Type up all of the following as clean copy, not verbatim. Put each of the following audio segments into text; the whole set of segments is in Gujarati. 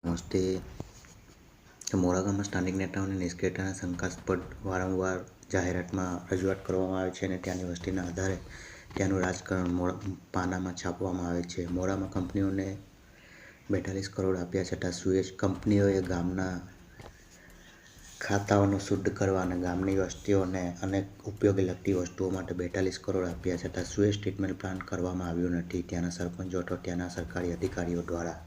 નમસ્તે. મોરા ગામમાં સ્થાનિક નેતાઓની નિષ્ક્રિયતાના શંકાસ્પદ વારંવાર જાહેરાતમાં રજૂઆત કરવામાં આવે છે અને ત્યાંની વસ્તીના આધારે ત્યાંનું રાજકારણ પાનામાં છાપવામાં આવે છે. મોરામાં કંપનીઓને 42 કરોડ આપ્યા છતાં સુએઝ કંપનીઓએ ગામના ખાતાઓને શુદ્ધ કરવા અને ગામની વસ્તીઓને અનેક ઉપયોગી લગતી વસ્તુઓ માટે 42 કરોડ આપ્યા છતાં સુએઝ ટ્રીટમેન્ટ પ્લાન્ટ કરવામાં આવ્યો નથી. ત્યાંના સરપંચો અથવા ત્યાંના સરકારી અધિકારીઓ દ્વારા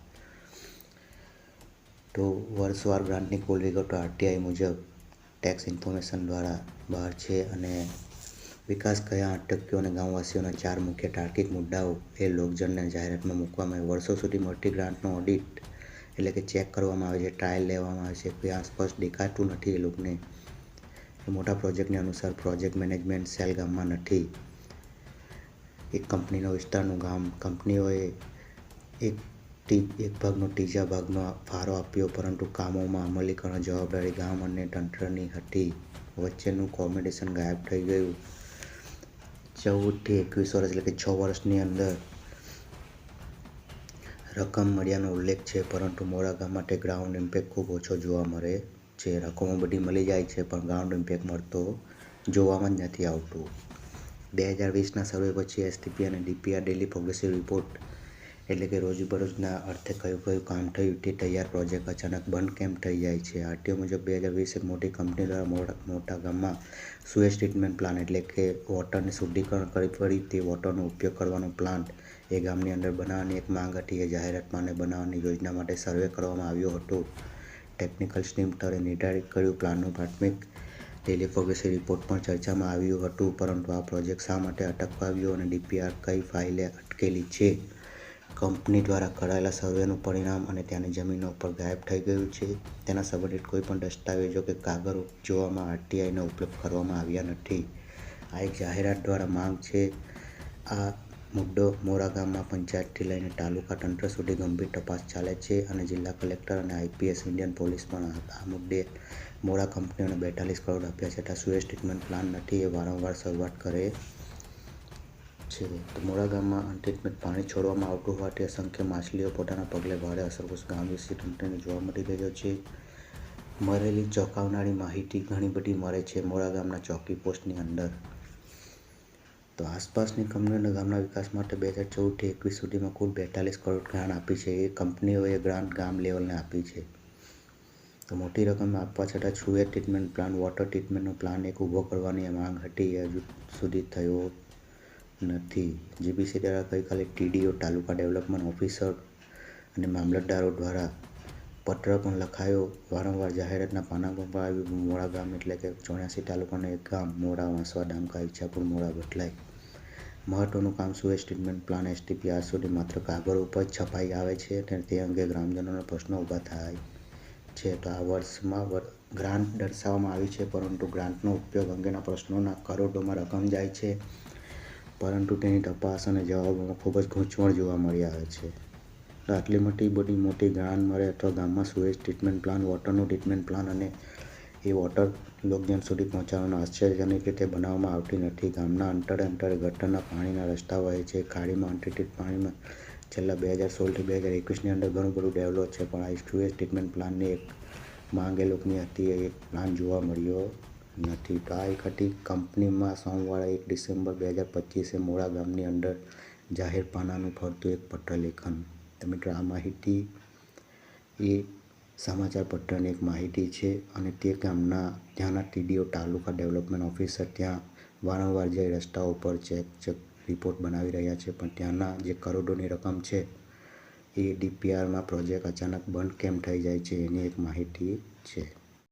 તો વર્ષવાર ગ્રાન્ટની કુલ વિગતો આરટીઆઈ મુજબ ટેક્સ ઇન્ફોર્મેશન દ્વારા બહાર છે અને વિકાસ કયા અટક્યો અને ગામવાસીઓના 4 મુખ્ય તાર્કિક મુદ્દાઓ એ લોકજનને જાહેરાતમાં મૂકવામાં આવે. વર્ષો સુધી મળતી ગ્રાન્ટનો ઓડિટ એટલે કે ચેક કરવામાં આવે છે, ટ્રાયલ લેવામાં આવે છે. ત્યાં સ્પષ્ટ દેખાતું નથી એ લોકોને. મોટા પ્રોજેક્ટને અનુસાર પ્રોજેક્ટ મેનેજમેન્ટ સેલ ગામમાં નથી. એક કંપનીનો વિસ્તારનું ગામ કંપનીઓએ એક ભાગનો ત્રીજા ભાગનો ફાળો આપ્યો, પરંતુ કામોમાં અમલીકરણ જવાબદારી ગામ અને તંત્રની હતી. વચ્ચેનું કોમ્બિનેશન ગાયબ થઈ ગયું. 14 થી 21 વર્ષ એટલે કે 6 વર્ષની અંદર રકમ મળ્યાનો ઉલ્લેખ છે, પરંતુ મોરા ગામમાં તે ગ્રાઉન્ડ ઇમ્પેક્ટ ખૂબ ઓછો જોવા મળે છે. રકમો બધી મળી જાય છે, પણ ગ્રાઉન્ડ ઇમ્પેક્ટ મળતો જોવામાં જ નથી આવતું. 2020ના સર્વે પછી એસટીપી અને ડીપીઆર ડેલી પ્રોગ્રેસિવ રિપોર્ટ એટલે કે રોજબરોજના અર્થે કયું કામ થયું તે તૈયાર પ્રોજેક્ટ અચાનક બંધ કેમ થઈ જાય છે. આરટીઓ મુજબ 2020 એક મોટી કંપની દ્વારા મોટા ગામમાં સુએઝ ટ્રીટમેન્ટ પ્લાન્ટ એટલે કે વોટરને શુદ્ધિકરણ કરી ફરી તે વોટરનો ઉપયોગ કરવાનો પ્લાન્ટ એ ગામની અંદર બનાવવાની એક માંગ હતી. એ જાહેરાતમાં બનાવવાની યોજના માટે સર્વે કરવામાં આવ્યો હતો. ટેકનિકલ ટીમ સ્તરે નિર્ધારિત કર્યું. પ્લાનનું પ્રાથમિક ડેલી પ્રોગ્રેસિવ રિપોર્ટ પણ ચર્ચામાં આવ્યું હતું, પરંતુ આ પ્રોજેક્ટ શા માટે અટકાવ્યો અને ડીપીઆર કઈ ફાઇલે અટકેલી છે. કંપની દ્વારા કરાયેલા સર્વેનું પરિણામ અને ત્યાંની જમીનો પર ગાયબ થઈ ગયું છે. તેના સંબંધિત કોઈ પણ દસ્તાવેજો કે કાગળો જોવામાં આરટીઆઈનો ઉપયોગ કરવામાં આવ્યા નથી. આ એક જાહેરાત દ્વારા માંગ છે. આ મુદ્દો મોરા ગામમાં પંચાયતથી લઈને તાલુકા તંત્ર સુધી ગંભીર તપાસ ચાલે છે અને જિલ્લા કલેક્ટર અને આઈપીએસ ઇન્ડિયન પોલીસ પણ આ મુદ્દે મોરા કંપનીઓને 42 કરોડ આપ્યા છતાં સુએઝ ટ્રીટમેન્ટ પ્લાન્ટ નથી એ વારંવાર રજૂઆત કરે છે. તો મોરા ગામમાં અનટ્રીટેડ પાણી છોડવામાં આવતું હોવાથી અસંખ્ય માછલીઓ પોતાના પગલે ભારે અસરગ્રસ્ત ગામવાસી તંત્રને જોવા મળી રહ્યો છે. મળેલી ચોંકાવનારી માહિતી ઘણી બધી મળે છે મોરા ગામના ચોકી પોસ્ટની અંદર. તો આસપાસની કંપનીઓને ગામના વિકાસ માટે 2014 થી 21 સુધીમાં કુલ 42 કરોડ ગ્રાન્ટ આપી છે. એ કંપનીઓએ ગ્રાન્ટ ગામ લેવલને આપી છે. તો મોટી રકમ આપવા છતાં સુએઝ ટ્રીટમેન્ટ પ્લાન્ટ, વોટર ટ્રીટમેન્ટનો પ્લાન્ટ એક ઊભો કરવાની માંગ હતી એ હજુ સુધી થયો નથી. જીબીસી દ્વારા ગઈકાલે ટીડીઓ, તાલુકા ડેવલપમેન્ટ ઓફિસર અને મામલતદારો દ્વારા પત્ર પણ લખાયો. વારંવાર જાહેરાતના પાના પણ આવ્યું. મોરા ગામ એટલે કે 84 તાલુકાનું એક ગામ મોરા, વાંસવા, ડામકા, ઈચ્છાપુર, મોરા, બટલાઈ. મહત્વનું કામ સુએઝ ટ્રીટમેન્ટ પ્લાન્ટ એસટીપી આજ સુધી માત્ર કાગળ ઉપર જ છપાઈ આવે છે અને તે અંગે ગ્રામજનોના પ્રશ્નો ઊભા થાય છે. તો આ વર્ષમાં ગ્રાન્ટ દર્શાવવામાં આવી છે, પરંતુ ગ્રાન્ટનો ઉપયોગ અંગેના પ્રશ્નોના કરોડોમાં રકમ જાય છે, પરંતુ તેની તપાસ અને જવાબોમાં ખૂબ જ ગૂંચવણ જોવા મળી આવે છે. તો આટલી મોટી ગ્રાન્ટ મળે અથવા ગામમાં સુએઝ ટ્રીટમેન્ટ પ્લાન્ટ, વોટરનો ટ્રીટમેન્ટ પ્લાન્ટ અને એ વોટર લોકજન સુધી પહોંચાડવાનું આશ્ચર્યજનક રીતે બનાવવામાં આવતી નથી. ગામના અંતરે ગટરના પાણીના રસ્તા વહે છે. ખાડીમાં અનટ્રીટેડ પાણીમાં છેલ્લા 2016 થી 2021ની અંદર ઘણું બધું ડેવલપ છે, પણ આ સુએઝ ટ્રીટમેન્ટ પ્લાન્ટની એક માંગ એ લોકોની હતી, એ એક પ્લાન્ટ જોવા મળ્યો નથી. તો આ એક હતી કંપનીમાં સોમવારે 1 ડિસેમ્બર 2025એ મોરા ગામની અંદર જાહેર પાનાનું ફરતું એક પત્રલેખન. તો મિત્રો, આ માહિતી એ સમાચાર પત્રની એક માહિતી છે અને તે ગામના ત્યાંના ટીડીઓ, તાલુકા ડેવલપમેન્ટ ઓફિસર ત્યાં વારંવાર જઈ રસ્તાઓ પર ચેક રિપોર્ટ બનાવી રહ્યા છે, પણ ત્યાંના જે કરોડોની રકમ છે એ ડીપીઆરમાં પ્રોજેક્ટ અચાનક બંધ કેમ થઈ જાય છે એની એક માહિતી છે.